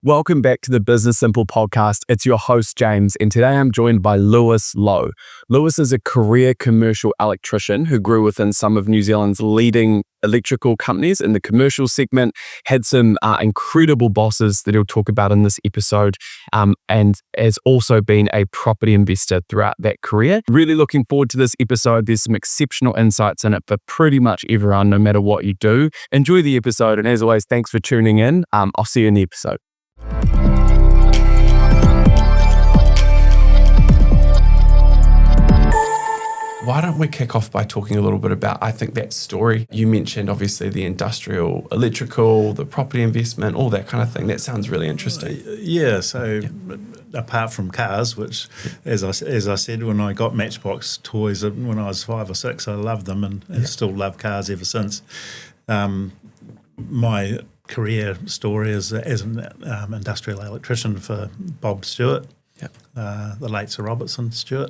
Welcome back to the Business Simple podcast. It's your host, James, and today I'm joined by Lewis Lowe. Lewis is a career commercial electrician who grew within some of New Zealand's leading electrical companies in the commercial segment, had some incredible bosses that he'll talk about in this episode, and has also been a property investor throughout that career. Really looking forward to this episode. There's some exceptional insights in it for pretty much everyone, no matter what you do. Enjoy the episode, and as always, thanks for tuning in. I'll see you in the episode. Why don't we kick off by talking a little bit about, I think, that story. You mentioned, obviously, the industrial, electrical, the property investment, all that kind of thing. That sounds really interesting. Apart from cars, which, as I said, when I got Matchbox toys when I was 5 or 6, I loved them and still love cars ever since. My career story is as an industrial electrician for Bob Stewart, the late Sir Robertson Stewart,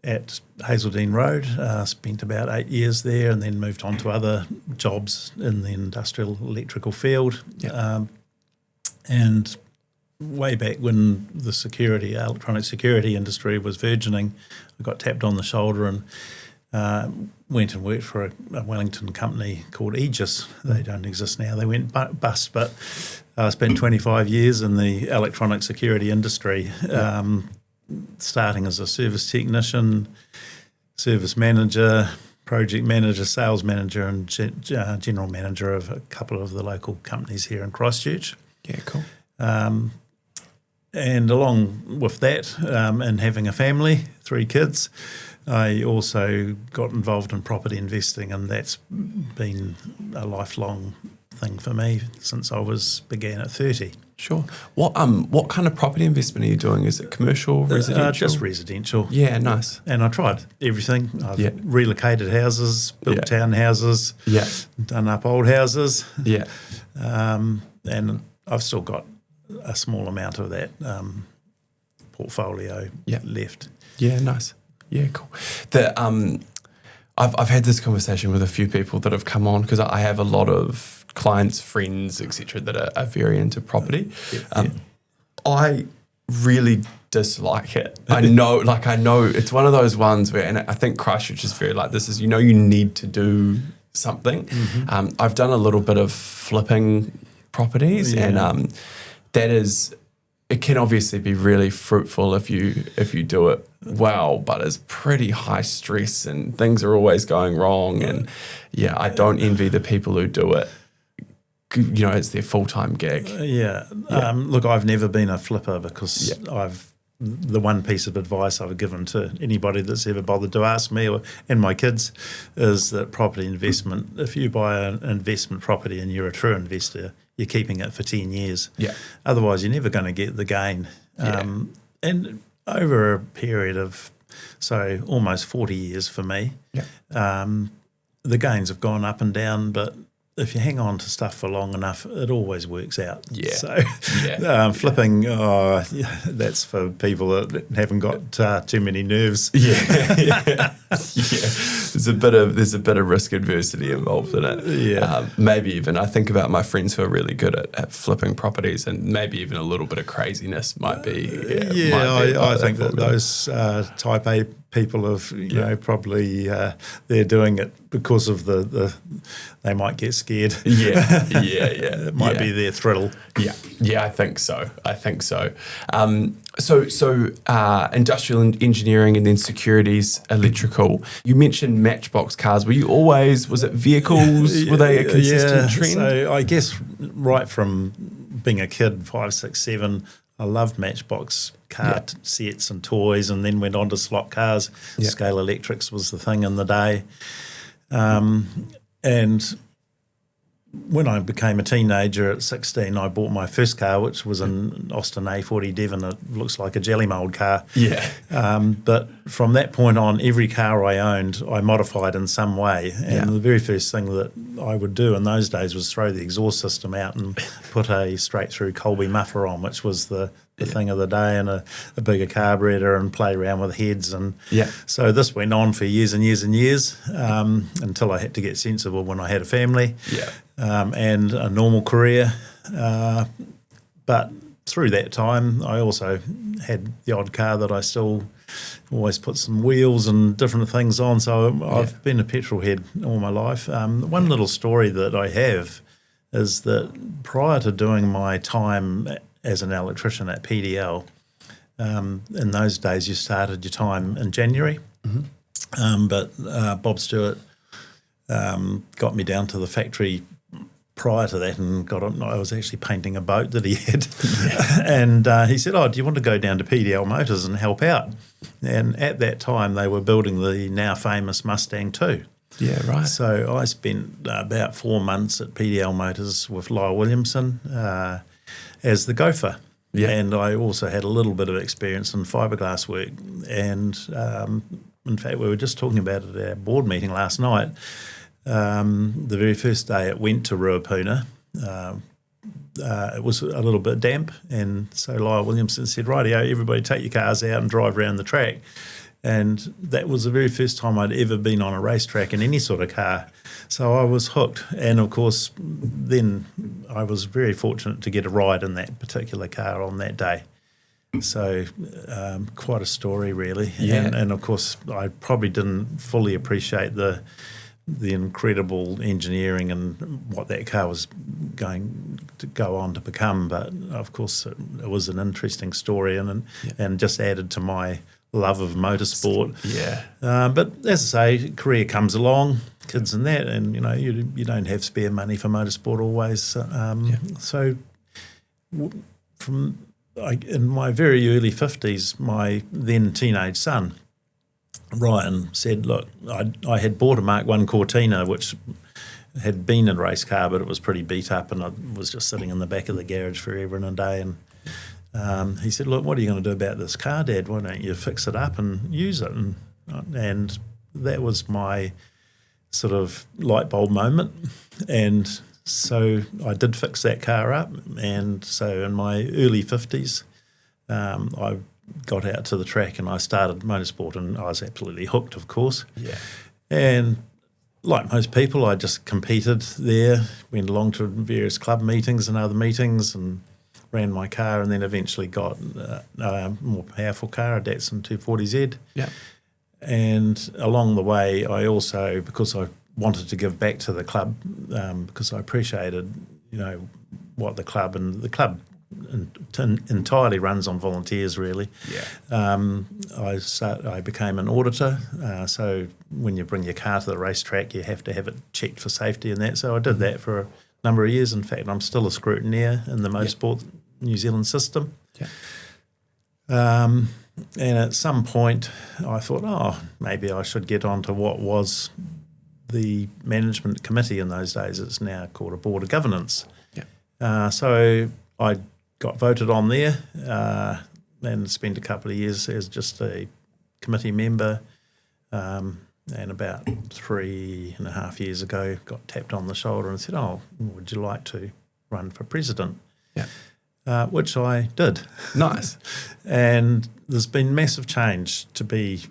at Hazeldean Road. Spent about 8 years there and then moved on to other jobs in the industrial electrical field. And way back when the electronic security industry was burgeoning, I got tapped on the shoulder and went and worked for a Wellington company called Aegis. They don't exist now. They went bust, but I spent 25 years in the electronic security industry, starting as a service technician, service manager, project manager, sales manager, and general manager of a couple of the local companies here in Christchurch. Yeah, cool. And along with that, and having a family, 3 kids, I also got involved in property investing, and that's been a lifelong thing for me since I began at 30. Sure. What kind of property investment are you doing? Is it commercial, residential? Just residential. Yeah, nice. And I tried everything. I've relocated houses, built townhouses, done up old houses. Yeah. And I've still got a small amount of that portfolio left. Yeah, nice. Yeah, cool. I've had this conversation with a few people that have come on because I have a lot of clients, friends, etc., that are very into property. I really dislike it. I know it's one of those ones where, and I think Christchurch is very like this is, you need to do something. Mm-hmm. I've done a little bit of flipping properties, and it can obviously be really fruitful if you do it well, but it's pretty high stress and things are always going wrong. And I don't envy the people who do it. It's their full-time gig. Look, I've never been a flipper because the one piece of advice I've given to anybody that's ever bothered to ask me and my kids is that property investment, if you buy an investment property and you're a true investor, you're keeping it for 10 years. Yeah. Otherwise, you're never going to get the gain. And over a period of, almost 40 years for me, the gains have gone up and down, but if you hang on to stuff for long enough, it always works out. Yeah. So flipping, that's for people that haven't got too many nerves. There's a bit of risk adversity involved in it. Maybe even I think about my friends who are really good at flipping properties, and maybe even a little bit of craziness might be. I think that those type A people have, probably they're doing it because of they might get scared. It might be their thrill. I think so. So industrial engineering and then securities, electrical. You mentioned Matchbox cars. Were you always, was it vehicles? Were they a consistent trend? So I guess right from being a kid, 5, 6, 7, I loved Matchbox car sets and toys, and then went on to slot cars. Scale Electrics was the thing in the day. And when I became a teenager at 16, I bought my first car, which was an Austin A40 Devon. It looks like a jelly mould car. But from that point on, every car I owned, I modified in some way. And the very first thing that I would do in those days was throw the exhaust system out and put a straight-through Colby muffler on, which was the thing of the day, and a bigger carburetor, and play around with heads. And so this went on for years and years and years until I had to get sensible when I had a family and a normal career. but through that time, I also had the odd car that I still always put some wheels and different things on. So I've been a petrol head all my life. One little story that I have is that prior to doing my time as an electrician at PDL, in those days you started your time in January. But Bob Stewart got me down to the factory prior to that and I was actually painting a boat that he had. And he said, do you want to go down to PDL Motors and help out? And at that time, they were building the now famous Mustang 2. Yeah, right. So I spent about 4 months at PDL Motors with Lyle Williamson as the gopher. Yeah. And I also had a little bit of experience in fiberglass work. And in fact, we were just talking about it at our board meeting last night. The very first day it went to Ruapuna, it was a little bit damp, and so Lyle Williamson said, rightio, everybody take your cars out and drive around the track. And that was the very first time I'd ever been on a racetrack in any sort of car. So I was hooked. And of course, then I was very fortunate to get a ride in that particular car on that day. So quite a story, really. Yeah. And of course, I probably didn't fully appreciate the incredible engineering and what that car was going to go on to become. But of course, it was an interesting story and just added to my love of motorsport. Yeah. But as I say, career comes along, kids and that, and you don't have spare money for motorsport always. So in my very early 50s, my then teenage son Ryan said, look, I had bought a Mark I Cortina, which had been a race car, but it was pretty beat up, and I was just sitting in the back of the garage forever and a day. And he said, look, what are you going to do about this car, Dad? Why don't you fix it up and use it? And that was my sort of light bulb moment. And so I did fix that car up. And so in my early 50s, I got out to the track and I started motorsport, and I was absolutely hooked, of course. Yeah. And like most people, I just competed there, went along to various club meetings and other meetings and ran my car, and then eventually got a more powerful car, a Datsun 240Z. Yeah. And along the way, I also, because I wanted to give back to the club, because I appreciated, what the club entirely runs on volunteers, really. Yeah. I became an auditor. So when you bring your car to the racetrack, you have to have it checked for safety and that. So I did that for a number of years. In fact, I'm still a scrutineer in the motorsport New Zealand system. Yeah. And at some point, I thought, maybe I should get on to what was the management committee in those days. It's now called a board of governance. Yeah. So I got voted on there and spent a couple of years as just a committee member. And about 3.5 years ago, got tapped on the shoulder and said, would you like to run for president? Yeah. Which I did. Nice. And there's been massive change, to be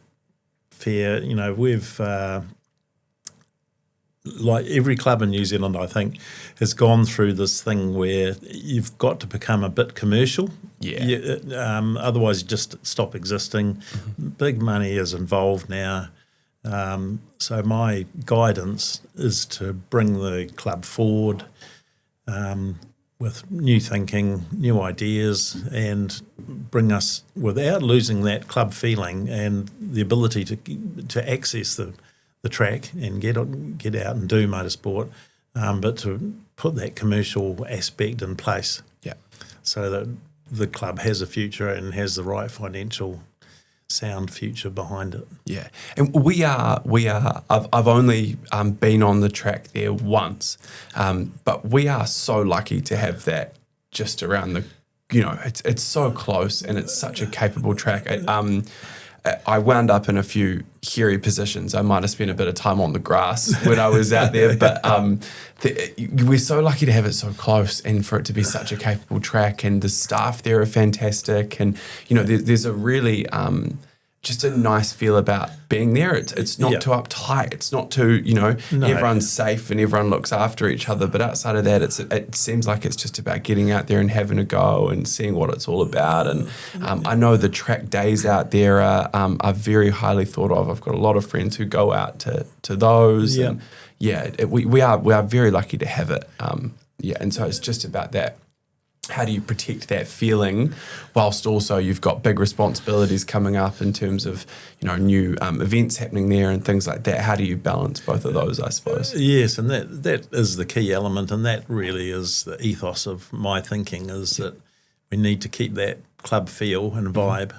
fair. We've, like every club in New Zealand, I think, has gone through this thing where you've got to become a bit commercial. Yeah. Otherwise, you just stop existing. Mm-hmm. Big money is involved now. So my guidance is to bring the club forward with new thinking, new ideas, and bring us, without losing that club feeling and the ability to access the track and get out and do motorsport, but to put that commercial aspect in place. Yeah. So that the club has a future and has the right financial sound future behind it. Yeah, and we are. I've only been on the track there once, but we are so lucky to have that just around the. It's so close and it's such a capable track. I wound up in a few hairy positions. I might have spent a bit of time on the grass when I was out there, but we're so lucky to have it so close and for it to be such a capable track. And the staff there are fantastic, and there's a really just a nice feel about being there. It's not too uptight. It's not too, everyone's safe and everyone looks after each other. But outside of that, it seems like it's just about getting out there and having a go and seeing what it's all about. And I know the track days out there are very highly thought of. I've got a lot of friends who go out to those. Yeah. And we are very lucky to have it. And so it's just about that. How do you protect that feeling whilst also you've got big responsibilities coming up in terms of, new events happening there and things like that? How do you balance both of those, I suppose? Yes, and that is the key element, and that really is the ethos of my thinking, is that we need to keep that club feel and vibe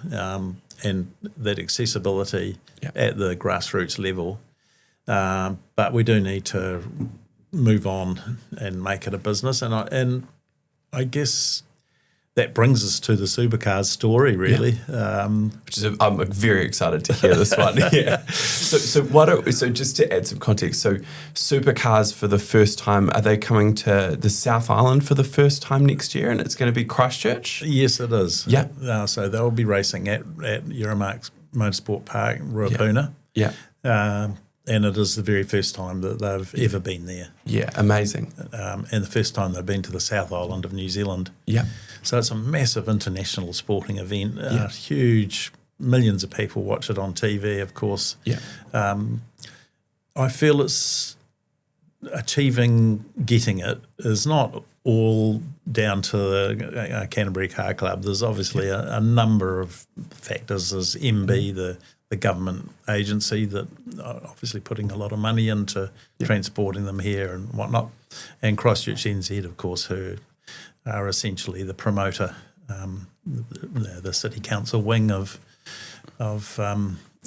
and that accessibility at the grassroots level. But we do need to move on and make it a business, and I guess that brings us to the Supercars story, really. Which is I'm very excited to hear this one. Yeah. So just to add some context, so Supercars for the first time, are they coming to the South Island for the first time next year, and it's going to be Christchurch? Yes, it is. Yeah. So they'll be racing at Euromark Motorsport Park, Ruapuna. Yeah. And it is the very first time that they've ever been there. Yeah, amazing. And the first time they've been to the South Island of New Zealand. Yeah. So it's a massive international sporting event. Huge, millions of people watch it on TV, of course. Yeah. I feel it's getting it is not all down to the Canterbury Car Club. There's obviously a number of factors. There's MB, the government agency that are obviously putting a lot of money into transporting them here and whatnot, and Christchurch NZ, of course, who are essentially the promoter, the city council wing of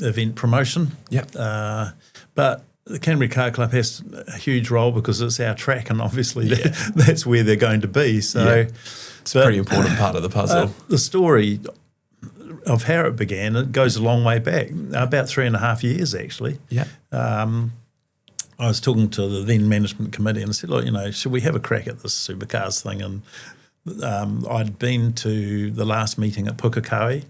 event promotion. Yeah. But the Canterbury Car Club has a huge role because it's our track, and obviously that's where they're going to be. So it's a pretty important part of the puzzle. The story of how it began, it goes a long way back, about 3.5 years actually. Yeah. I was talking to the then management committee and I said, look, should we have a crack at this Supercars thing? And I'd been to the last meeting at Pukekohe,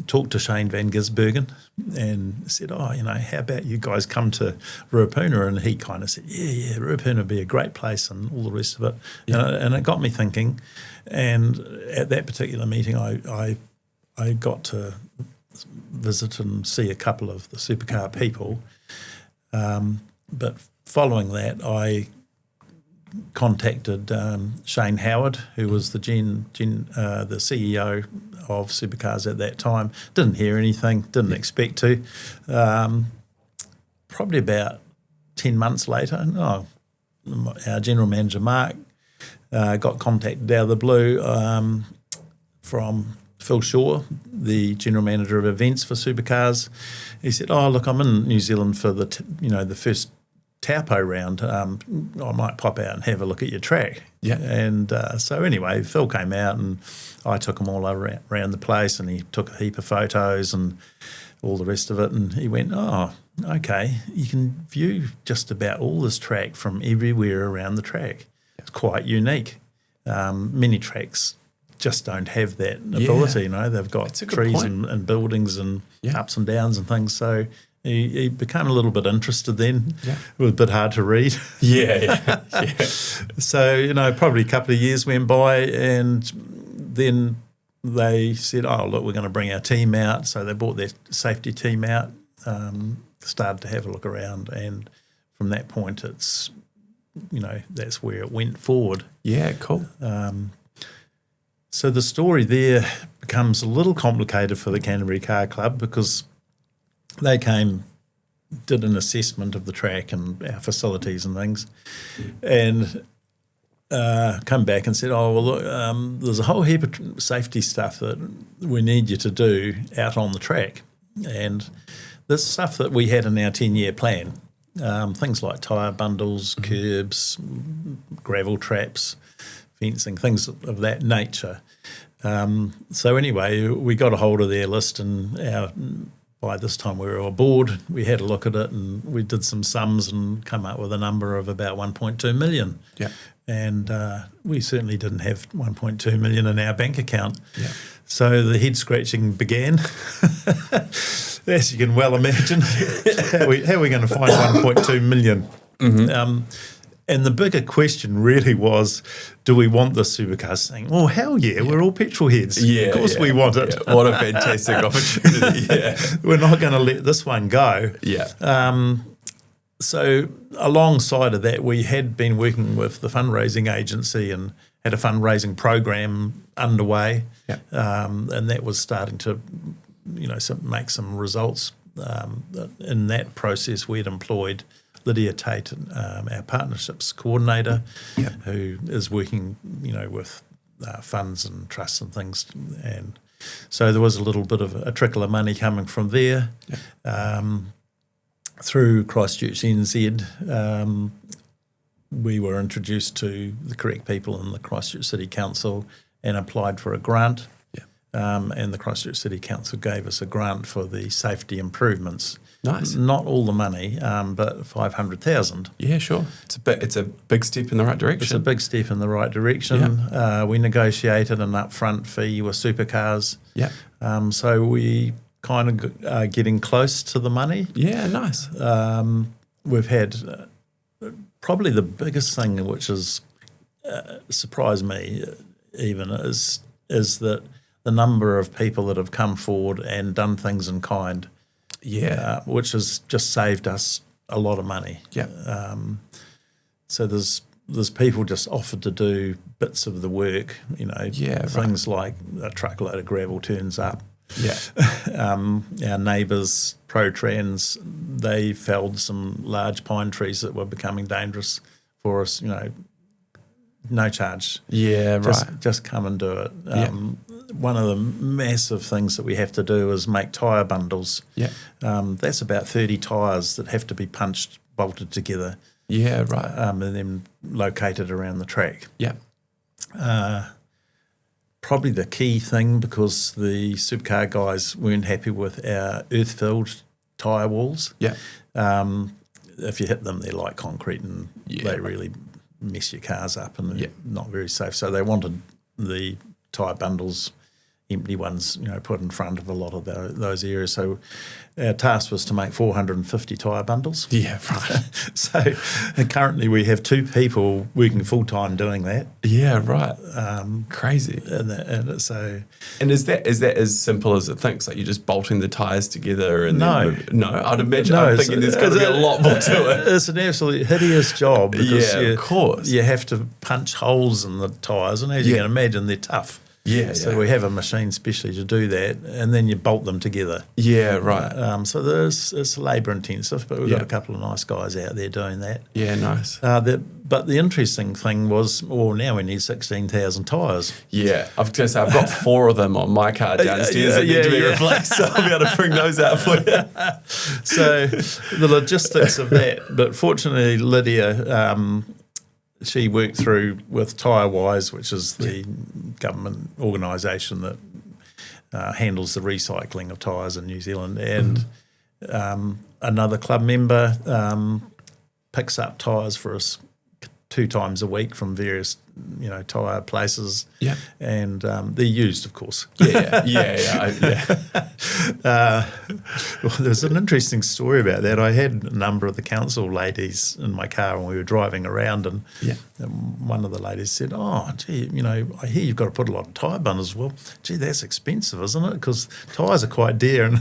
talked to Shane van Gisbergen and said, how about you guys come to Ruapuna? And he kind of said, yeah, Ruapuna would be a great place and all the rest of it. Yeah. And it got me thinking. And at that particular meeting, I got to visit and see a couple of the supercar people. But following that, I contacted Shane Howard, who was the the CEO of Supercars at that time. Didn't hear anything, didn't expect to. Probably about 10 months later, our general manager, Mark, got contacted out of the blue from Phil Shaw, the general manager of events for Supercars. He said, look, I'm in New Zealand for the first Taupo round. I might pop out and have a look at your track. Yeah. And so anyway, Phil came out and I took him all around the place, and he took a heap of photos and all the rest of it. And he went, okay, you can view just about all this track from everywhere around the track. It's quite unique. Many tracks just don't have that ability, They've got trees and buildings and ups and downs and things. So he became a little bit interested then. Yeah. It was a bit hard to read. Yeah. So, probably a couple of years went by, and then they said, look, we're going to bring our team out. So they brought their safety team out, started to have a look around, and from that point it's, that's where it went forward. Yeah, cool. So the story there becomes a little complicated for the Canterbury Car Club, because they did an assessment of the track and our facilities and things, and come back and said, look, there's a whole heap of safety stuff that we need you to do out on the track. And this stuff that we had in our 10-year plan, things like tyre bundles, curbs, gravel traps, fencing, things of that nature. So anyway, we got a hold of their list, and by this time we were aboard. We had a look at it, and we did some sums and come up with a number of about 1.2 million. Yeah. and we certainly didn't have 1.2 million in our bank account. Yeah. So the head scratching began. As you can well imagine, how are we going to find 1.2 million? And the bigger question really was, do we want the supercars thing? Well, hell yeah, we're all petrol heads. Of course we want it. Yeah. What a fantastic opportunity. Yeah. We're not going to let this one go. Yeah. So alongside of that, we had been working with the fundraising agency and had a fundraising program underway. Yeah. And that was starting to, make some results. In that process, we'd employed Lydia Tate, our partnerships coordinator, who is working, with funds and trusts and things. And so there was a little bit of a trickle of money coming from there. Through Christchurch NZ, we were introduced to the correct people in the Christchurch City Council and applied for a grant. And the Christchurch City Council gave us a grant for the safety improvements. Nice. Not all the money, but 500,000. Yeah, sure. It's a big step in the right direction. It's a big step in the right direction. Yeah. We negotiated an upfront fee with Supercars. Yeah. So we kind of are getting close to the money. Yeah, nice. We've had probably the biggest thing, which has surprised me even, is that the number of people that have come forward and done things in kind. Yeah. Which has just saved us a lot of money. Yeah. So there's people just offered to do bits of the work, things like a truckload of gravel turns up. Yeah. Our neighbours, ProTrans, they felled some large pine trees that were becoming dangerous for us, no charge. Yeah, right. Just come and do it. One of the massive things that we have to do is make tyre bundles. Yeah. That's about 30 tyres that have to be punched, bolted together. Yeah, right. And then located around the track. Yeah. Probably the key thing, because the supercar guys weren't happy with our earth-filled tyre walls. Yeah. If you hit them, they're like concrete and they really mess your cars up and they're not very safe. So they wanted the tyre bundles, empty ones, put in front of a lot of those areas. So our task was to make 450 tyre bundles. Yeah, right. So currently we have 2 people working full-time doing that. Yeah, right. Crazy. And is that as simple as it thinks? Like you're just bolting the tyres together and no, I'd imagine. I'm thinking there's going to be a lot more to it. It's an absolutely hideous job because of course you have to punch holes in the tyres, and as you can imagine, they're tough. Yeah, so we have a machine specially to do that, and then you bolt them together. Yeah, right. So it's labour intensive, but we've got a couple of nice guys out there doing that. Yeah, nice. But the interesting thing was, now we need 16,000 tyres. Yeah, I was going to say I've got 4 of them on my car downstairs that need to be replaced, so I'll be able to bring those out for you. So the logistics of that, but fortunately Lydia, she worked through with TyreWise, which is the government organisation that handles the recycling of tyres in New Zealand, and another club member picks up tyres for us 2 times a week from various tyre places. Yeah, and they're used, of course. Well, there's an interesting story about that. I had a number of the council ladies in my car when we were driving around, and one of the ladies said, "Oh, gee, I hear you've got to put a lot of tyre bundles." Well, gee, that's expensive, isn't it? Because tyres are quite dear, and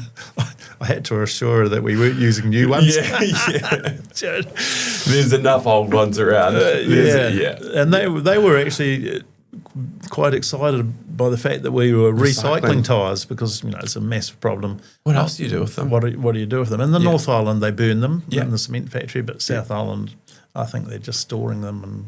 I had to assure her that we weren't using new ones. There's enough old ones around. And they were actually quite excited by the fact that we were recycling tyres, because it's a massive problem. What else do you do with them? What do you do with them? In the North Island, they burn them in the cement factory, but South Island, I think they're just storing them, and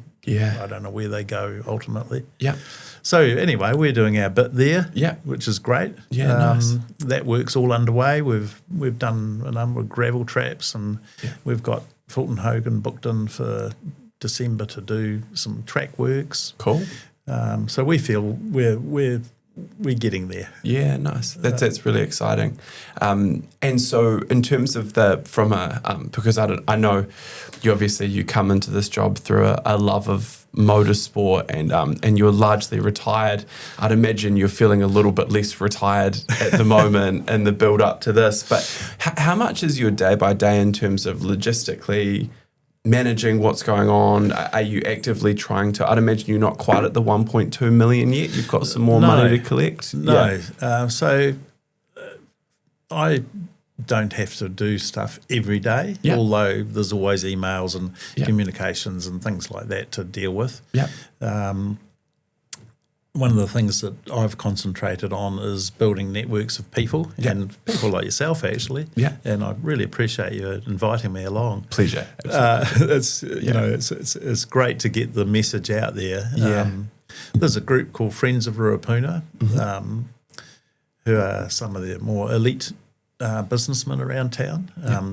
I don't know where they go ultimately. Yeah. So anyway, we're doing our bit there, which is great. Yeah, nice. That work's all underway. We've done a number of gravel traps, and we've got Fulton Hogan booked in for December to do some track works. Cool. So we feel we're we're getting there. Yeah, nice. That's really exciting. And so in terms of because I know you come into this job through a love of motorsport and you're largely retired. I'd imagine you're feeling a little bit less retired at the moment in the build up to this. But how much is your day by day in terms of logistically managing what's going on? Are you actively trying to? I'd imagine you're not quite at the 1.2 million yet. You've got some more money to collect. No. So I don't have to do stuff every day, although there's always emails and communications and things like that to deal with. Yeah. One of the things that I've concentrated on is building networks of people and people like yourself, actually. Yeah. And I really appreciate you inviting me along. Pleasure. It's great to get the message out there. Yeah. There's a group called Friends of Ruapuna, who are some of the more elite businessmen around town.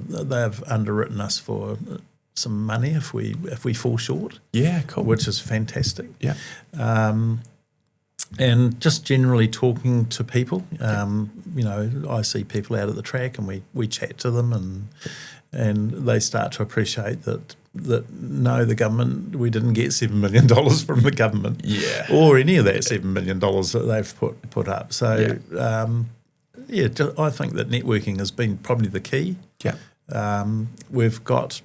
They've underwritten us for some money if we fall short. Yeah, cool. Which is fantastic. Yeah. And just generally talking to people. I see people out at the track and we chat to them and they start to appreciate that no, the government, we didn't get $7 million from the government, or any of that $7 million that they've put up. So I think that networking has been probably the key. Yeah. We've got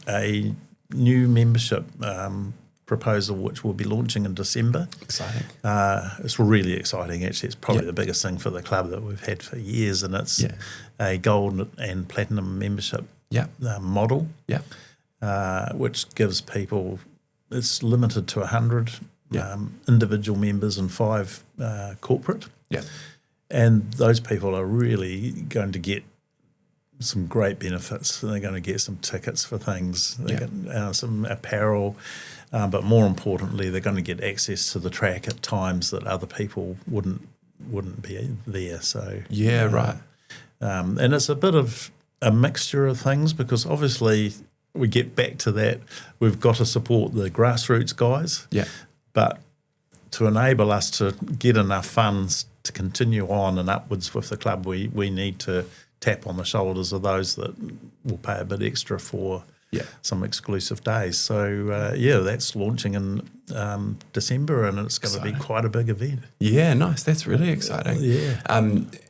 a new membership proposal which we'll be launching in December. Exciting. It's really exciting, actually. It's probably the biggest thing for the club that we've had for years, and it's a gold and platinum membership model, which gives people, it's limited to 100 individual members and 5 corporate. Yeah. And those people are really going to get some great benefits. They're going to get some tickets for things, they get some apparel, but more importantly, they're going to get access to the track at times that other people wouldn't be there. So right. And it's a bit of a mixture of things, because obviously we get back to that. We've got to support the grassroots guys. Yeah. But to enable us to get enough funds to continue on and upwards with the club, we need to tap on the shoulders of those that will pay a bit extra for some exclusive days. So, that's launching in December, and it's going to be quite a big event. Yeah, nice. That's really exciting.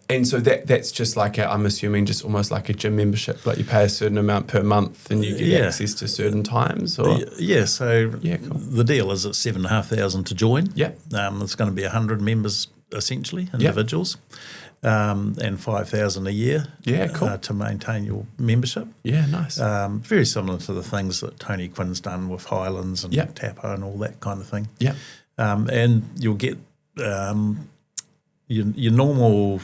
And so that's just like I'm assuming just almost like a gym membership, like you pay a certain amount per month and you get access to certain times? Or? So cool. The deal is it's $7,500 to join. Yeah. It's going to be 100 members, essentially, individuals. And $5,000 a year to maintain your membership. Yeah, nice. Very similar to the things that Tony Quinn's done with Highlands and Tapo and all that kind of thing. Yeah. And you'll get your normal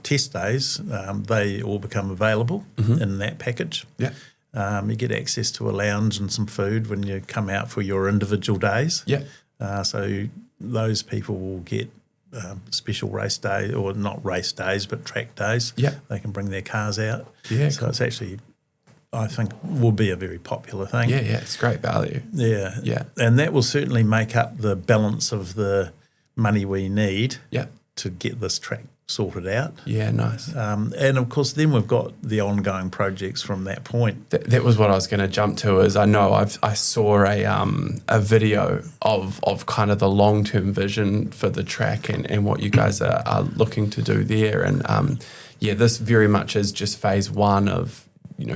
test days, they all become available in that package. Yeah. You get access to a lounge and some food when you come out for your individual days. Yeah. So those people will get special race day, or not race days, but track days. Yeah. They can bring their cars out. Yeah. So it's actually, I think, will be a very popular thing. Yeah, it's great value. Yeah. Yeah. And that will certainly make up the balance of the money we need to get this track sorted out. Yeah, nice. And of course, then we've got the ongoing projects from that point. That was what I was going to jump to. Is I know I saw a video of kind of the long term vision for the track and what you guys are looking to do there. And this very much is just phase one of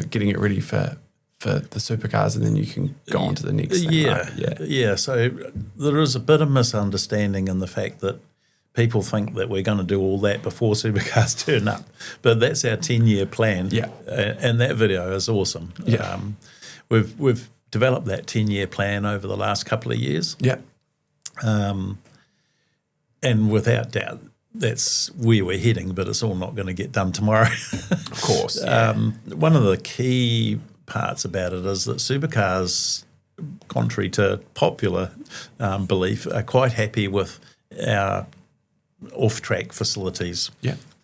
getting it ready for the supercars, and then you can go on to the next thing. Yeah. So there is a bit of misunderstanding in the fact that people think that we're going to do all that before supercars turn up, but that's our 10-year plan. Yeah, and that video is awesome. Yeah, we've developed that 10-year plan over the last couple of years. Yeah, and without doubt, that's where we're heading. But it's all not going to get done tomorrow. Of course. One of the key parts about it is that supercars, contrary to popular belief, are quite happy with our off-track facilities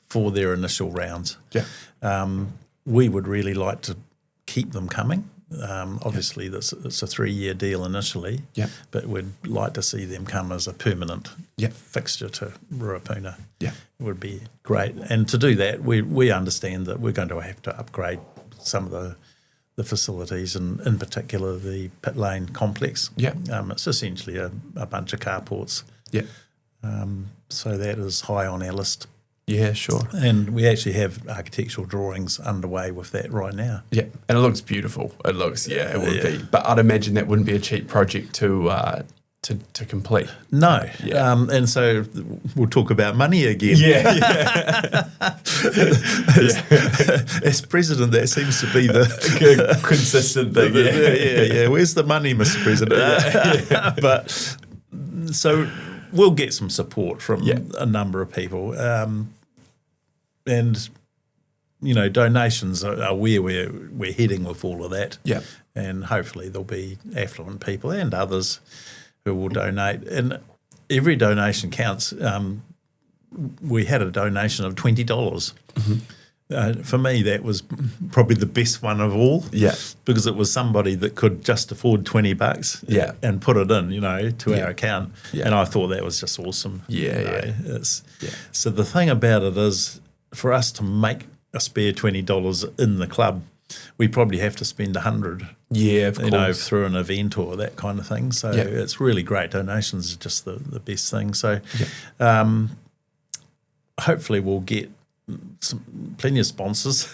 for their initial rounds. Yeah, we would really like to keep them coming. Obviously, it's a 3-year deal initially, but we'd like to see them come as a permanent fixture to Ruapuna. Yeah. It would be great. And to do that, we understand that we're going to have to upgrade some of the facilities, and in particular the pit lane complex. It's essentially a bunch of carports. So that is high on our list. Yeah, sure. And we actually have architectural drawings underway with that right now. Yeah, and it looks beautiful. It looks, it would be. But I'd imagine that wouldn't be a cheap project to complete. No. And so we'll talk about money again. As president, that seems to be the consistent thing. Where's the money, Mr. President? But so we'll get some support from a number of people. And, donations are where we're heading with all of that. And hopefully there'll be affluent people and others who will donate. And every donation counts. We had a donation of $20. For me, that was probably the best one of all. Because it was somebody that could just afford $20 and put it in, to our account. And I thought that was just awesome. So the thing about it is, for us to make a spare $20 in the club, we probably have to spend $100. Of course. Through an event or that kind of thing. So it's really great. Donations are just the best thing. So hopefully we'll get plenty of sponsors.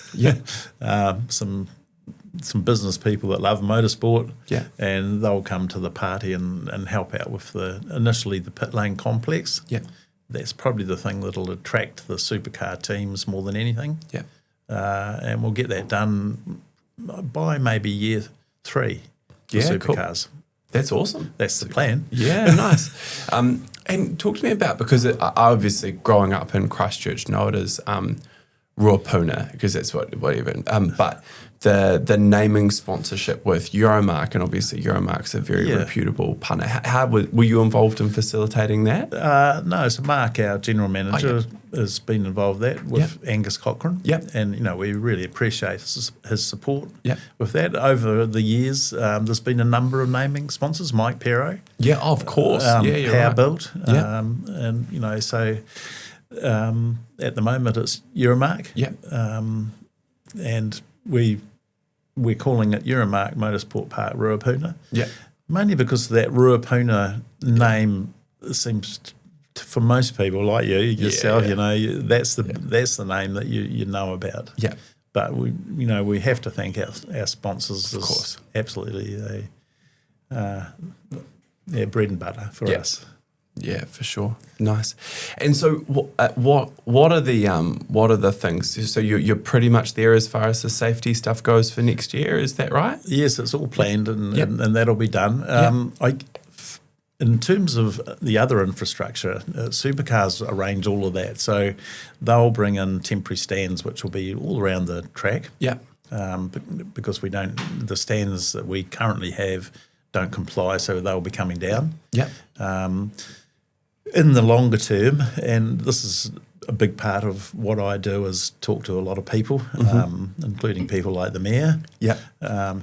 Some business people that love motorsport. And they'll come to the party and help out with initially the pit lane complex. That's probably the thing that'll attract the supercar teams more than anything. And we'll get that done by maybe year 3 for supercars. Cool. That's awesome. That's the plan. Nice. And talk to me about, because I obviously growing up in Christchurch know it as Ruapuna, because that's what even. But the naming sponsorship with Euromark, and obviously Euromark's a very reputable punter. How were you involved in facilitating that? No, so Mark, our general manager, has been involved with that with Angus Cochrane. And we really appreciate his support with that. Over the years, there's been a number of naming sponsors. Mike Pero. Of course. You're Power right. Built. And so at the moment it's Euromark. And we're calling it Euromark Motorsport Park Ruapuna. Mainly because that Ruapuna name seems for most people like yourself, that's the name that you know about. But we have to thank our sponsors. Of course. Absolutely, they're bread and butter for us. Yeah, for sure. Nice. And so, what are the things? So you're pretty much there as far as the safety stuff goes for next year. Is that right? Yes, it's all planned and that'll be done. In terms of the other infrastructure, Supercars arrange all of that. So they'll bring in temporary stands, which will be all around the track. Because the stands that we currently have don't comply, so they'll be coming down. In the longer term, and this is a big part of what I do, is talk to a lot of people, including people like the mayor,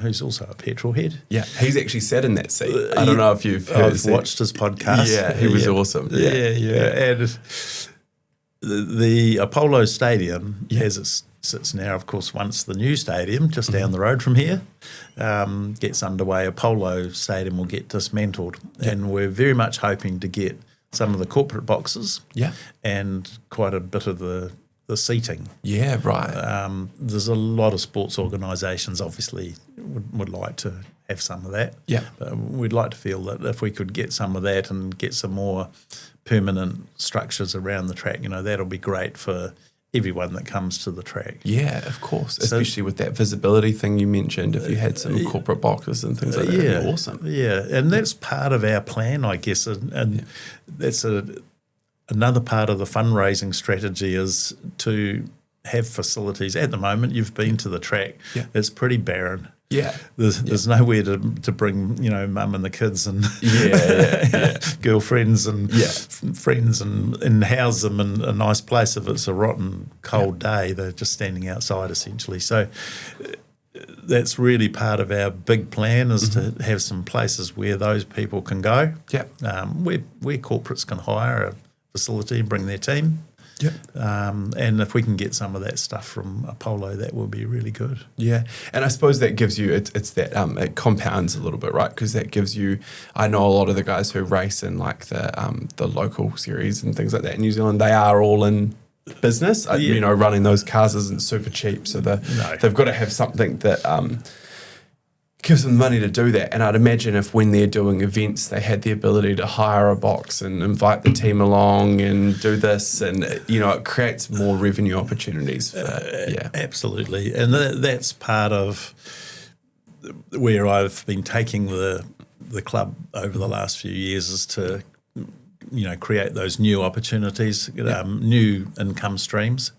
who's also a petrol head. He's actually sat in that seat. I don't know if you've heard. I've watched his podcast. He was awesome. And the Apollo Stadium, as it sits now, of course, once the new stadium just down the road from here gets underway, Apollo Stadium will get dismantled, and we're very much hoping to get some of the corporate boxes and quite a bit of the seating. There's a lot of sports organisations obviously would like to have some of that. But we'd like to feel that if we could get some of that and get some more permanent structures around the track, that'll be great for everyone that comes to the track. Of course. Especially with that visibility thing you mentioned, if you had some corporate boxes and things like that, that'd be awesome. And that's part of our plan, I guess, and that's another part of the fundraising strategy, is to have facilities. At the moment, you've been to the track, it's pretty barren. There's nowhere to bring, mum and the kids and girlfriends and friends and house them in a nice place. If it's a rotten, cold day, they're just standing outside essentially. So that's really part of our big plan is to have some places where those people can go. Yeah. Where corporates can hire a facility and bring their team. Yeah. And if we can get some of that stuff from Apollo, that will be really good. Yeah, and I suppose that gives you, it's that, it compounds a little bit, right? Because that gives you, I know a lot of the guys who race in like the local series and things like that in New Zealand, they are all in business. You know, running those cars isn't super cheap, so they've got to have something that gives them money to do that. And I'd imagine if when they're doing events, they had the ability to hire a box and invite the team along and do this, and you know, it creates more revenue opportunities. Absolutely, and that's part of where I've been taking the club over the last few years, is to create those new opportunities, new income streams,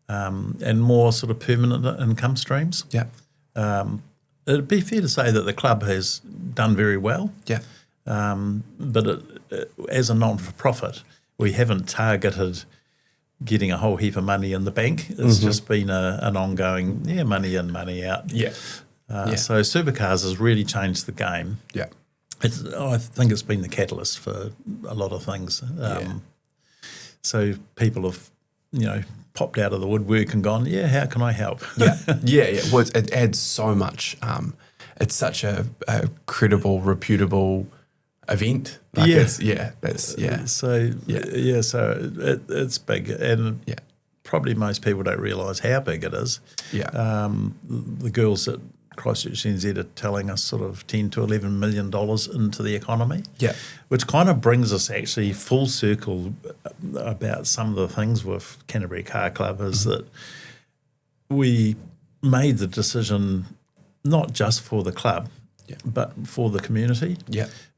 and more sort of permanent income streams. It'd be fair to say that the club has done very well. But as a non-for-profit, we haven't targeted getting a whole heap of money in the bank. It's just been an ongoing, money in, money out. So Supercars has really changed the game. I think it's been the catalyst for a lot of things. So people have, popped out of the woodwork and gone, how can I help? Well, it adds so much. It's such a credible, reputable event. So it's big, and probably most people don't realise how big it is. The girls at Christchurch NZ are telling us sort of $10 to $11 million into the economy, which kind of brings us actually full circle about some of the things with Canterbury Car Club, is that we made the decision not just for the club, but for the community,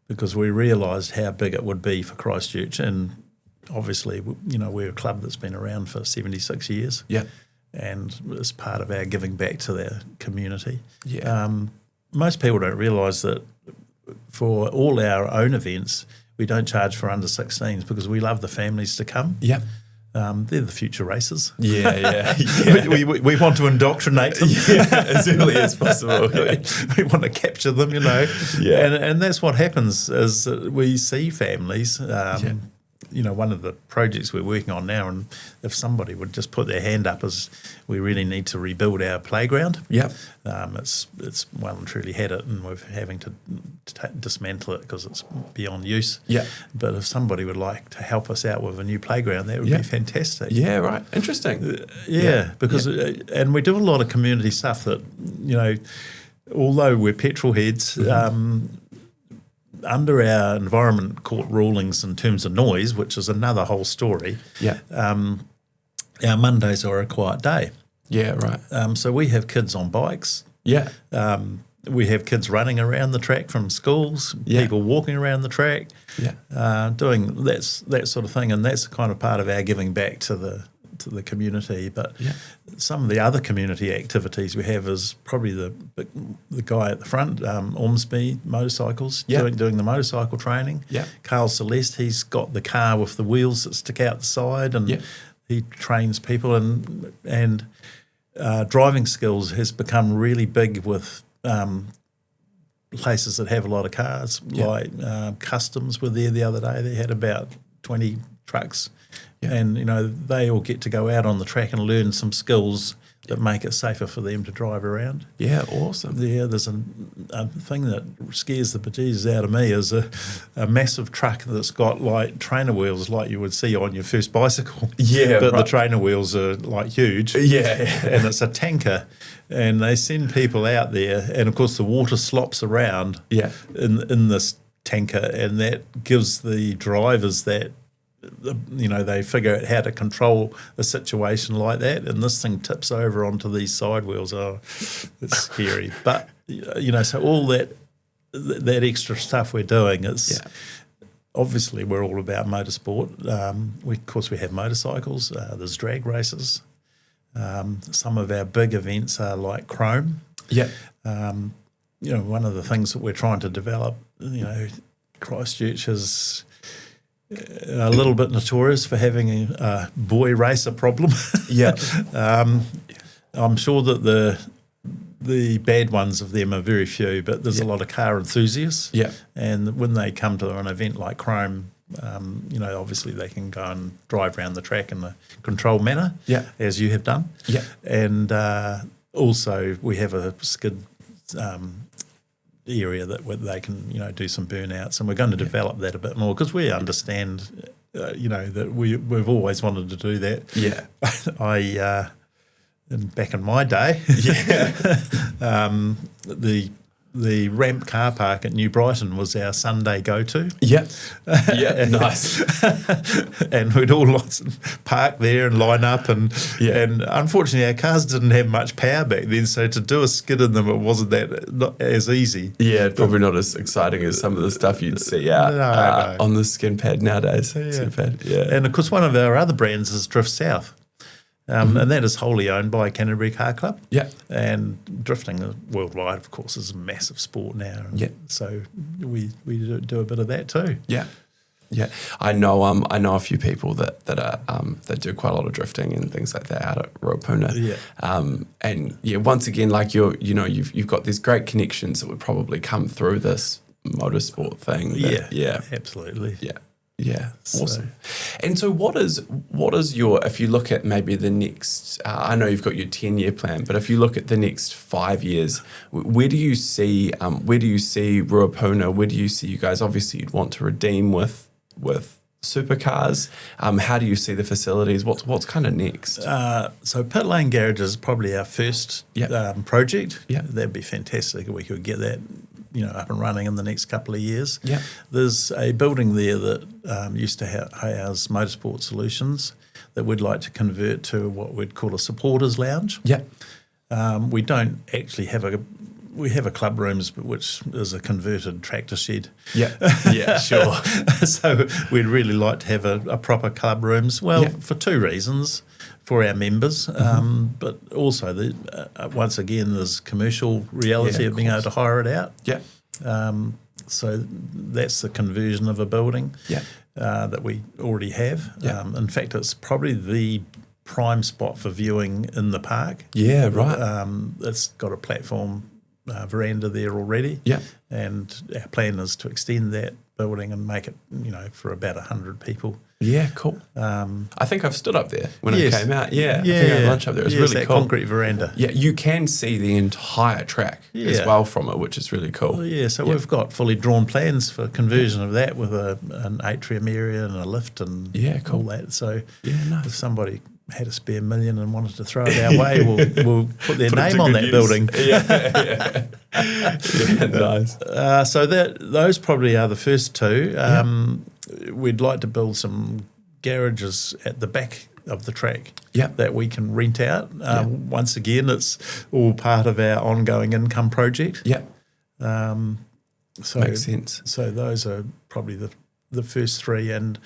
because we realised how big it would be for Christchurch, and obviously, we're a club that's been around for 76 years. And it's part of our giving back to their community. Most people don't realise that for all our own events, we don't charge for under 16s because we love the families to come. They're the future racers. We want to indoctrinate them as early as possible. We want to capture them, and that's what happens, is that we see families. One of the projects we're working on now, and if somebody would just put their hand up, is we really need to rebuild our playground. It's well and truly had it, and we're having to dismantle it because it's beyond use. But if somebody would like to help us out with a new playground, that would be fantastic. Interesting. Because and we do a lot of community stuff that, although we're petrol heads, under our environment court rulings in terms of noise, which is another whole story, our Mondays are a quiet day. So we have kids on bikes. We have kids running around the track from schools, people walking around the track, doing that sort of thing, and that's kind of part of our giving back to the community. But some of the other community activities we have is probably the guy at the front, Ormsby Motorcycles, doing the motorcycle training. Carl Celeste, he's got the car with the wheels that stick out the side, and he trains people, and driving skills has become really big with places that have a lot of cars, like Customs were there the other day. They had about 20 trucks. And, they all get to go out on the track and learn some skills that make it safer for them to drive around. Awesome. There's a thing that scares the bejesus out of me, is a massive truck that's got like trainer wheels like you would see on your first bicycle. But the trainer wheels are like huge. And it's a tanker. And they send people out there, and of course the water slops around in this tanker, and that gives the drivers that, they figure out how to control a situation like that, and this thing tips over onto these side wheels. Oh, it's scary. But, so all that extra stuff we're doing, it's obviously we're all about motorsport. Of course, we have motorcycles. There's drag races. Some of our big events are like Chrome. One of the things that we're trying to develop, Christchurch is a little bit notorious for having a boy racer problem. I'm sure that the bad ones of them are very few, but there's a lot of car enthusiasts. Yeah. And when they come to an event like Chrome, obviously they can go and drive around the track in a controlled manner, as you have done. Yeah. And also we have a skid area where they can, do some burnouts, and we're going to develop that a bit more because we understand, that we've always wanted to do that. Yeah. Back in my day, the ramp car park at New Brighton was our Sunday go-to. Yeah, yeah, nice. And we'd all park there and line up, and unfortunately our cars didn't have much power back then, so to do a skid in them, it wasn't not as easy. Yeah, probably not as exciting as some of the stuff you'd see out on the skin pad nowadays. Skin pad, And of course, one of our other brands is Drift South. And that is wholly owned by Canterbury Car Club. Yeah. And drifting worldwide, of course, is a massive sport now. And so we do a bit of that too. Yeah. Yeah. I know a few people that do quite a lot of drifting and things like that out at Ruapuna. Yeah. And once again, like you've got these great connections that would probably come through this motorsport thing. Yeah. Absolutely. Yeah. Yeah, awesome. And so what is your, if you look at maybe the next, I know you've got your 10-year plan, but if you look at the next 5 years, where do you see Ruapuna? Where do you see you guys? Obviously, you'd want to redeem with Supercars. How do you see the facilities? What's kind of next? So Pit Lane Garage is probably our first project. Yeah. That'd be fantastic if we could get that up and running in the next couple of years. Yeah. There's a building there that used to house Motorsport Solutions that we'd like to convert to what we'd call a supporters lounge. Yeah. We don't actually have we have a club rooms, which is a converted tractor shed. Yeah, yeah, sure. So we'd really like to have a proper club rooms. Well, for two reasons. For our members, but also once again, there's commercial reality of being able to hire it out. Yeah. So that's the conversion of a building that we already have. Yeah. In fact, it's probably the prime spot for viewing in the park. Yeah, right. It's got a platform veranda there already. Yeah. And our plan is to extend that building and make it, for about 100 people. Yeah, cool. I think I've stood up there when it came out. Yeah, I think I had lunch up there. It was really that cool. Concrete veranda. Yeah, you can see the entire track as well from it, which is really cool. So we've got fully drawn plans for conversion of that with an atrium area and a lift and all that. So nice. If somebody had a spare $1 million and wanted to throw it our way, we'll put their name on that use. building. Nice. So those probably are the first two. We'd like to build some garages at the back of the track that we can rent out. Once again, it's all part of our ongoing income project. Yeah. So makes sense. So those are probably the first three, and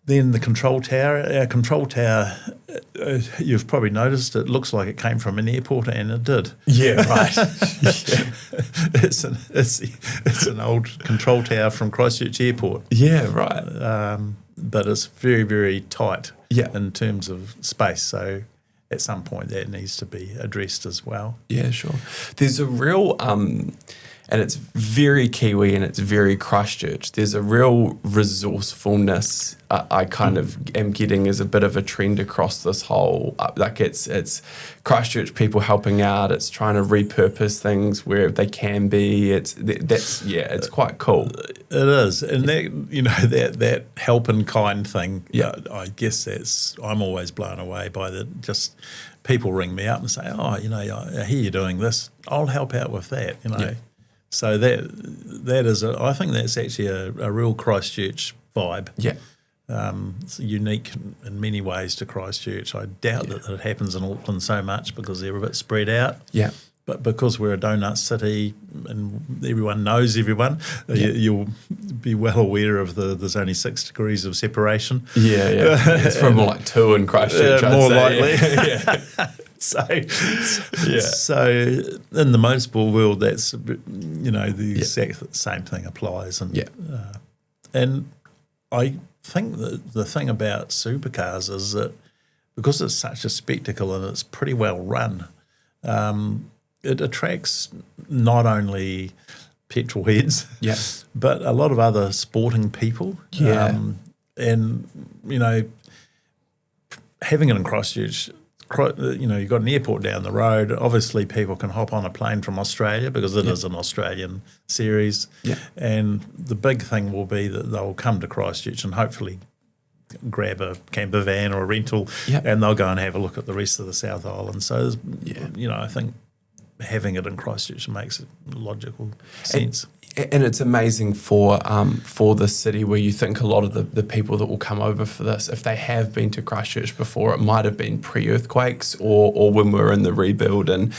then the control tower. Our control tower, you've probably noticed, it looks like it came from an airport, and it did. Yeah, right. It's an old control tower from Christchurch Airport. Yeah, right. But it's very, very tight in terms of space. So at some point that needs to be addressed as well. Yeah, sure. There's a real, and it's very Kiwi and it's very Christchurch. There's a real resourcefulness I kind of am getting as a bit of a trend across this whole, it's Christchurch people helping out. It's trying to repurpose things where they can be. It's quite cool. It is, and that help in kind thing. I guess I'm always blown away by just people ring me up and say, I hear you're doing this. I'll help out with that. So that is I think that's actually a real Christchurch vibe. Yeah. It's unique in many ways to Christchurch. I doubt that it happens in Auckland so much because they're a bit spread out. Yeah. But because we're a donut city and everyone knows everyone, you'll be well aware of there's only 6 degrees of separation. Yeah. It's probably more like 2 in Christchurch, more I'd say. likely. So in the motorsport world, that's the exact same thing applies. And I think that the thing about supercars is that because it's such a spectacle and it's pretty well run, it attracts not only petrol heads, Yeah. but a lot of other sporting people. Yeah. And, having it in Christchurch, you've got an airport down the road. Obviously, people can hop on a plane from Australia because it is an Australian series. Yeah. And the big thing will be that they'll come to Christchurch and hopefully grab a camper van or a rental, and they'll go and have a look at the rest of the South Island. So, I think having it in Christchurch makes logical sense. And it's amazing for the city, where you think a lot of the people that will come over for this, if they have been to Christchurch before, it might have been pre-earthquakes or when we were in the rebuild. And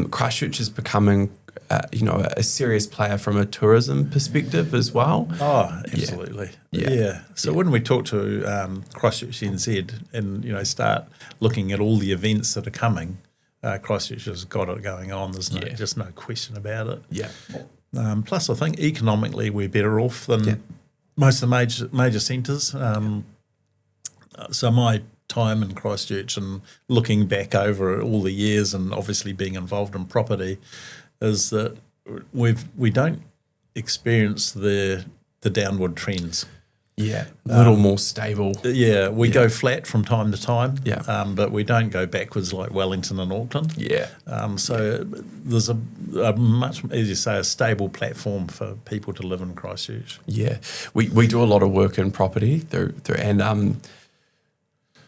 Christchurch is becoming a serious player from a tourism perspective as well. Oh, absolutely. Yeah. So when we talk to Christchurch NZ and, start looking at all the events that are coming, Christchurch has got it going on. There's just no question about it. Yeah. Plus, I think economically we're better off than most of the major centres. So my time in Christchurch and looking back over all the years and obviously being involved in property is that we don't experience the downward trends. Yeah, a little more stable. Yeah, we go flat from time to time. Yeah. But we don't go backwards like Wellington and Auckland. Yeah. So there's a much, as you say, a stable platform for people to live in Christchurch. Yeah, we do a lot of work in property through and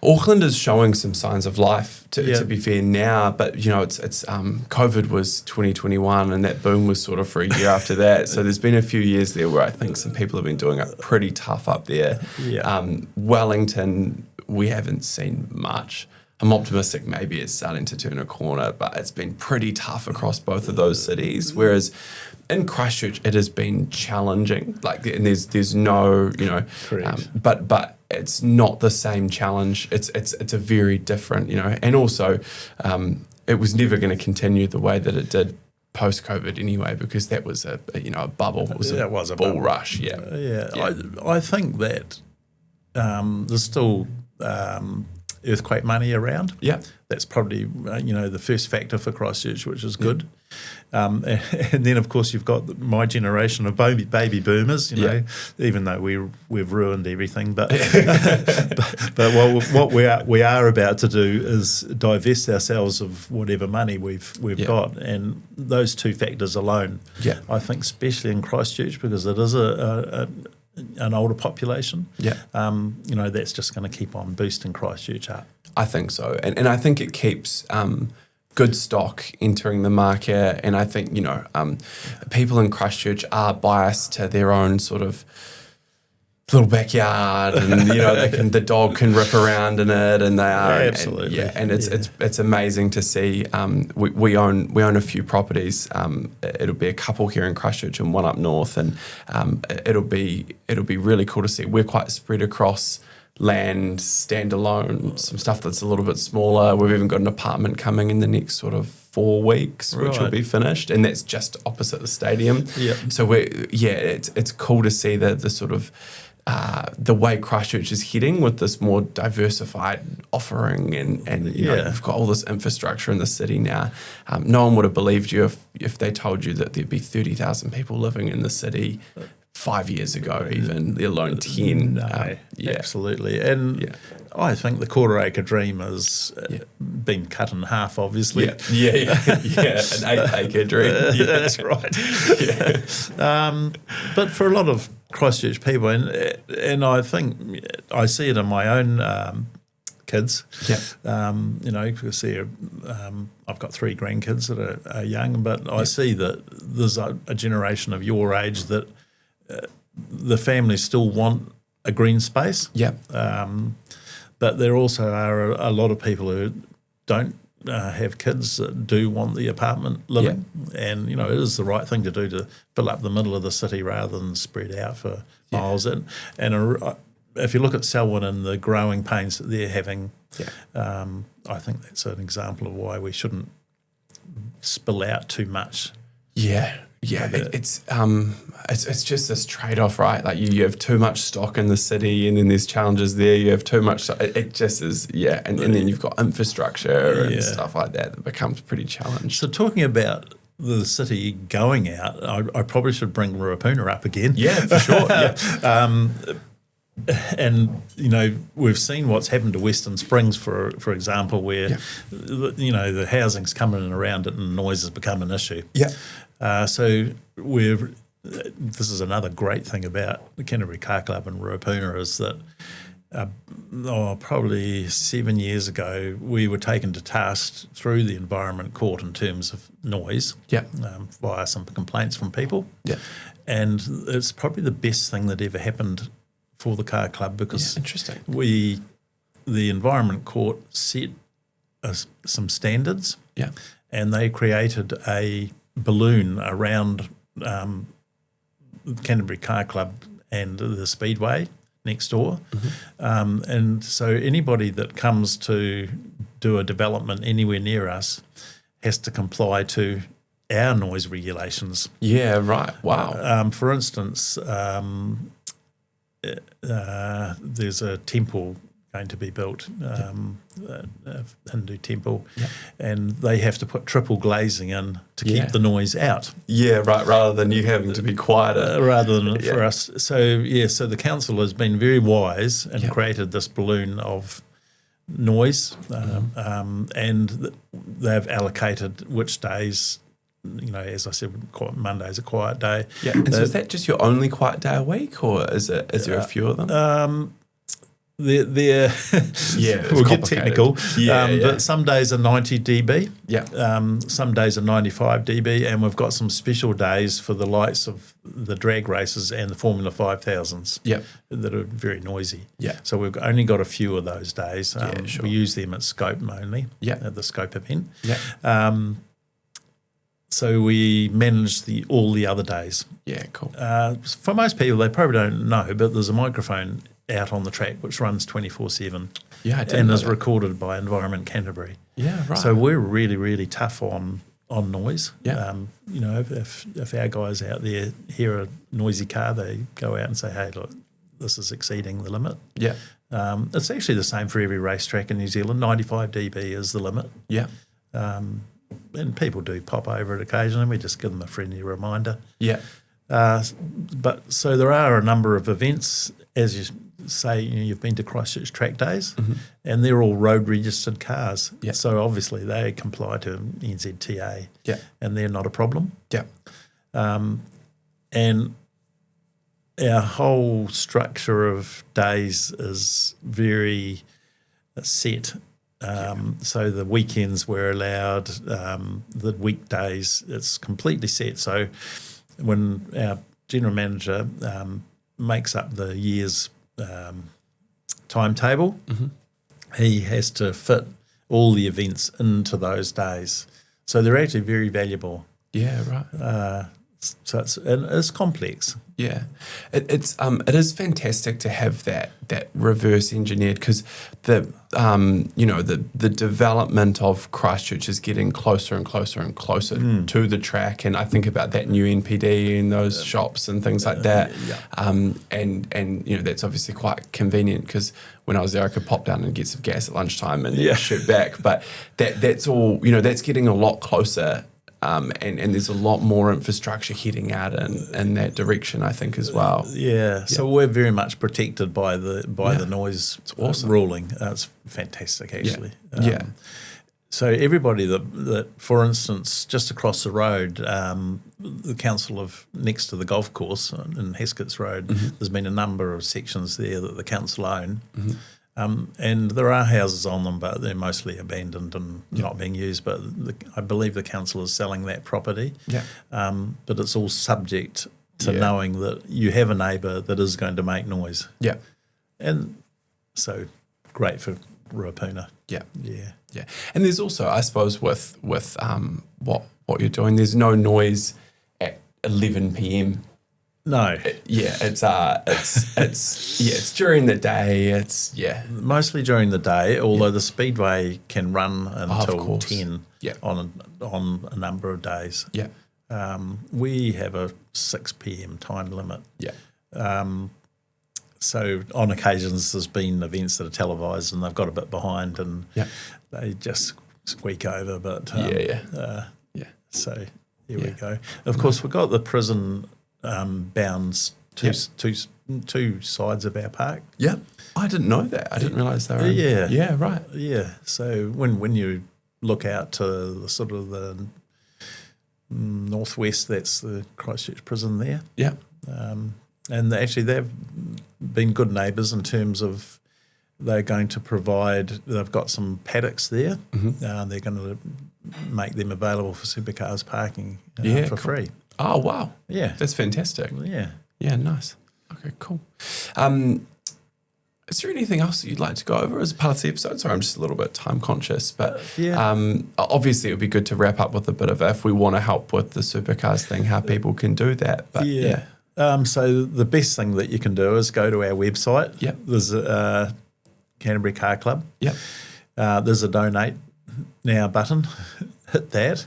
Auckland is showing some signs of life, to be fair now, but it's COVID was 2021 and that boom was sort of for a year after that. So there's been a few years there where I think some people have been doing it pretty tough up there. Yeah. Wellington, we haven't seen much. I'm optimistic maybe it's starting to turn a corner, but it's been pretty tough across both of those cities. Whereas in Christchurch, it has been challenging. And there's no, but it's not the same challenge. It's a very different, and also it was never going to continue the way that it did post-COVID anyway, because that was a bubble. It was a bull bubble. rush. Yeah. I think that there's still earthquake money around. Yeah. That's probably, the first factor for Christchurch, which is good. And then, of course, you've got my generation of baby boomers, even though we've ruined everything. But what we are about to do is divest ourselves of whatever money we've got. And those two factors alone, I think, especially in Christchurch, because it is an older population, that's just going to keep on boosting Christchurch up. I think so. And I think it keeps good stock entering the market. And I think, people in Christchurch are biased to their own sort of little backyard and, the dog can rip around in it and they are. Absolutely. And it's amazing to see. We own a few properties. It'll be a couple here in Christchurch and one up north. And it'll be really cool to see. We're quite spread across land, standalone, some stuff that's a little bit smaller. We've even got an apartment coming in the next sort of 4 weeks, which will be finished, and that's just opposite the stadium. Yep. So it's cool to see the sort of the way Christchurch is heading with this more diversified offering, and you've got all this infrastructure in the city now. No one would have believed you if they told you that there'd be 30,000 people living in the city 5 years ago, even, let alone 10. No, absolutely. And I think the quarter acre dream has been cut in half, obviously. An 8 acre dream. That's right. But for a lot of Christchurch people, and I think I see it in my own kids. Because I've got 3 grandkids that are young, but I see that there's a generation of your age that the families still want a green space. But there also are a lot of people who don't have kids that do want the apartment living. And, it is the right thing to do to fill up the middle of the city rather than spread out for miles. And if you look at Selwyn and the growing pains that they're having, I think that's an example of why we shouldn't spill out too much. Yeah, it's just this trade-off, right? Like you have too much stock in the city, and then there's challenges there. You have too much. It just is, and then you've got infrastructure and stuff like that becomes pretty challenged. So talking about the city going out, I probably should bring Ruapuna up again. Yeah, for sure. Yeah. And we've seen what's happened to Western Springs, for example, where the housing's coming in around it and noise has become an issue. Yeah. So this is another great thing about the Canterbury Car Club and Ruapuna is that probably 7 years ago we were taken to task through the Environment Court in terms of noise. Yeah. Via some complaints from people. Yeah. And it's probably the best thing that ever happened for the car club because interesting. The Environment Court set some standards. Yeah. And they created a balloon around Canterbury Car Club and the Speedway next door. Mm-hmm. And so anybody that comes to do a development anywhere near us has to comply to our noise regulations. Yeah, right. Wow. For instance, there's a temple going to be built, a Hindu temple, and they have to put triple glazing in to keep the noise out. Yeah, right, rather than you having to be quieter. Rather than for us. So the council has been very wise and created this balloon of noise, and they've allocated which days, as I said, Monday's a quiet day. Yeah, and so is that just your only quiet day a week, or is there a few of them? We'll get technical. But some days are 90 dB. Yeah. Some days are 95 dB, and we've got some special days for the likes of the drag races and the Formula 5000s. Yeah. That are very noisy. Yeah. So we've only got a few of those days. Sure. We use them at Scope only. Yeah. At the Scope event. Yeah. So we manage all the other days. Yeah. Cool. For most people, they probably don't know, but there's a microphone out on the track which runs 24/7. Yeah, I did and know is that. recorded by Environment Canterbury. Yeah, right. So we're really, really tough on noise. Yeah. If our guys out there hear a noisy car, they go out and say, "Hey, look, this is exceeding the limit." Yeah. It's actually the same for every racetrack in New Zealand. 95 dB is the limit. Yeah. And people do pop over it occasionally. We just give them a friendly reminder. Yeah. But so there are a number of events, as you say, you've been to Christchurch track days, and they're all road registered cars. Yeah. So obviously they comply to NZTA. Yeah. And they're not a problem. Yeah. And our whole structure of days is very set. So the weekends we're allowed, the weekdays it's completely set. So when our general manager makes up the year's timetable, he has to fit all the events into those days. So they're actually very valuable. Yeah, right. So it's complex. Yeah, it is fantastic to have that reverse engineered because the development of Christchurch is getting closer and closer and closer to the track, and I think about that new NPD and those shops and things like that. And that's obviously quite convenient because when I was there, I could pop down and get some gas at lunchtime and shoot back. But that's all that's getting a lot closer. And there's a lot more infrastructure heading out in that direction, I think, as well. So we're very much protected by the noise ruling. It's fantastic, actually. So everybody that, for instance, just across the road, the council of next to the golf course in Heskett's Road, there's been a number of sections there that the council own. And there are houses on them, but they're mostly abandoned and not being used. But I believe the council is selling that property. But it's all subject to knowing that you have a neighbour that is going to make noise. And so great for Ruapuna. Yeah. And there's also, I suppose, with what you're doing, there's no noise at 11 p.m. No. It's during the day. Mostly during the day, although the speedway can run until 10 Yeah. on a number of days. Yeah. We have a 6 p.m. time limit. Yeah. So on occasions there's been events that are televised and they've got a bit behind and they just squeak over. But so here we go. Of course, we've got the prison bounds two sides of our park. Yeah. I didn't know that. I didn't realise they were. Yeah, right. Yeah. So when you look out to the sort of the northwest, that's the Christchurch prison there. Yeah. And actually they've been good neighbours in terms of they're going to provide, they've got some paddocks there. They're going to make them available for Supercars parking for free. Oh, wow. Yeah. That's fantastic. Yeah. Yeah, nice. Okay, cool. Is there anything else that you'd like to go over as part of the episode? Sorry, I'm just a little bit time conscious, but obviously it would be good to wrap up with a bit of, if we want to help with the Supercars thing, how people can do that. But so the best thing that you can do is go to our website. Yep. There's a Canterbury Car Club. Yep. There's a donate now button. Hit that.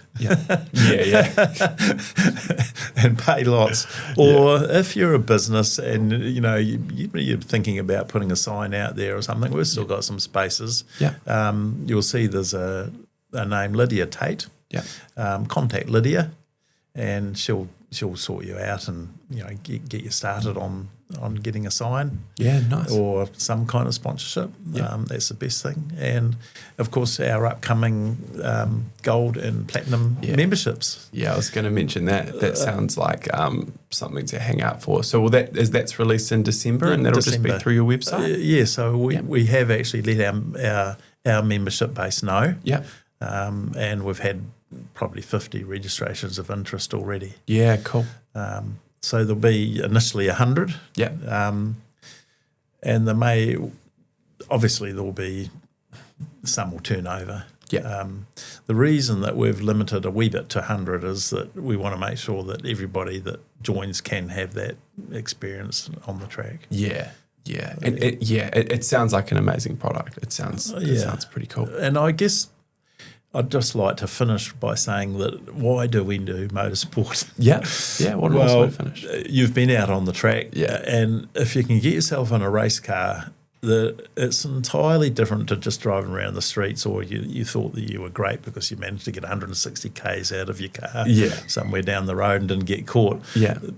And pay lots. Or if you're a business and you're thinking about putting a sign out there or something, we've still got some spaces. You'll see there's a name, Lydia Tate. Contact Lydia, and she'll sort you out and get you started on getting a sign. Yeah, nice. Or some kind of sponsorship. That's the best thing. And of course our upcoming gold and platinum memberships. Yeah, I was going to mention that. That sounds like something to hang out for. So that's released in December, and that'll just be through your website? So we have actually let our membership base know. And we've had probably 50 registrations of interest already. Yeah, cool. So there'll be initially 100. And obviously there'll be some will turn over. The reason that we've limited a wee bit to 100 is that we want to make sure that everybody that joins can have that experience on the track. It sounds like an amazing product. It sounds pretty cool. And I guess I'd just like to finish by saying that why do we do motorsport? What else would finish? You've been out on the track, and if you can get yourself in a race car, it's entirely different to just driving around the streets, or you thought that you were great because you managed to get 160 k's out of your car somewhere down the road and didn't get caught.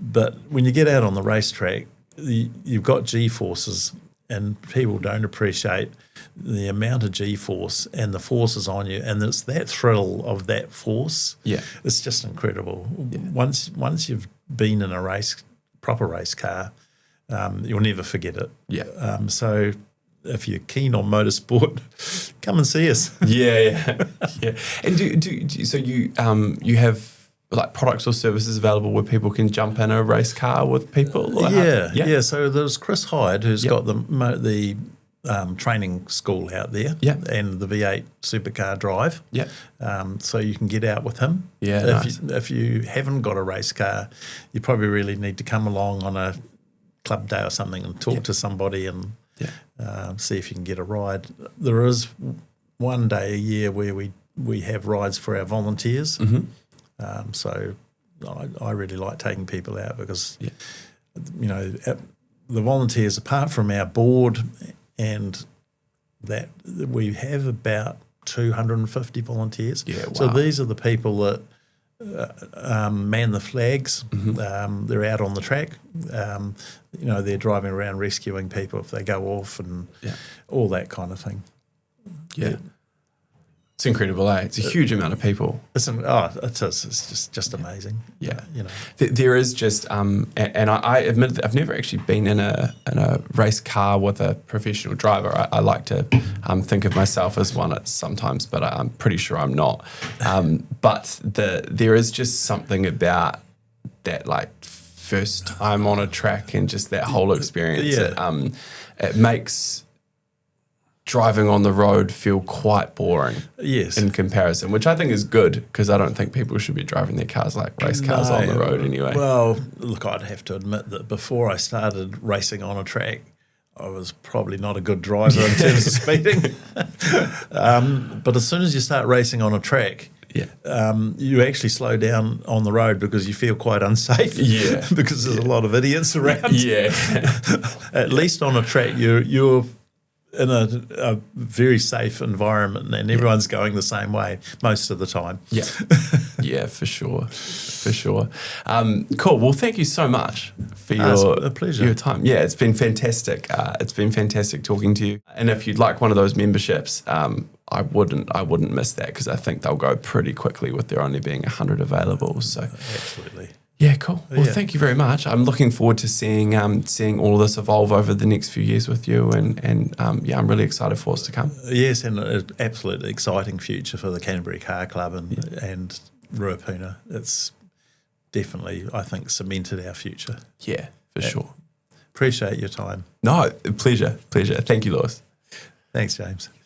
But when you get out on the racetrack, you've got G-forces, and people don't appreciate the amount of G-force and the forces on you, and it's that thrill of that force. It's just incredible. Once you've been in a proper race car, you'll never forget it. So if you're keen on motorsport, come and see us. And so you have like products or services available where people can jump in a race car with people? So there's Chris Hyde, who's got the training school out there, and the V8 Supercar Drive. So you can get out with him. If you haven't got a race car, you probably really need to come along on a club day or something and talk to somebody and see if you can get a ride. There is one day a year where we have rides for our volunteers. So I really like taking people out because, the volunteers, apart from our board, and that we have about 250 volunteers. So these are the people that man the flags. They're out on the track. They're driving around rescuing people if they go off and all that kind of thing. It's incredible, eh? It's a huge amount of people. It is. It's just amazing. There is just, and I admit that I've never actually been in a race car with a professional driver. I like to think of myself as one sometimes, but I'm pretty sure I'm not. But there is just something about that, like, first time on a track and just that whole experience. It makes driving on the road feel quite boring in comparison, which I think is good because I don't think people should be driving their cars like race cars on the road anyway. Well, look, I'd have to admit that before I started racing on a track, I was probably not a good driver in terms of speeding. But as soon as you start racing on a track, you actually slow down on the road because you feel quite unsafe. Yeah. Because there's a lot of idiots around. Yeah. At least on a track, you're in a very safe environment, and everyone's going the same way most of the time. Yeah. Yeah, for sure. For sure. Cool. Well, thank you so much for It's a pleasure. your time. Yeah, it's been fantastic. It's been fantastic talking to you. And if you'd like one of those memberships, I wouldn't miss that, because I think they'll go pretty quickly with there only being 100 available. So Absolutely. yeah, cool. Well, Yeah. thank you very much. I'm looking forward to seeing all of this evolve over the next few years with you, and I'm really excited for us to come. Yes, and an absolutely exciting future for the Canterbury Car Club and Ruapuna. It's definitely, I think, cemented our future. Yeah, for sure. Appreciate your time. No, pleasure. Thank you, Lewis. Thanks, James.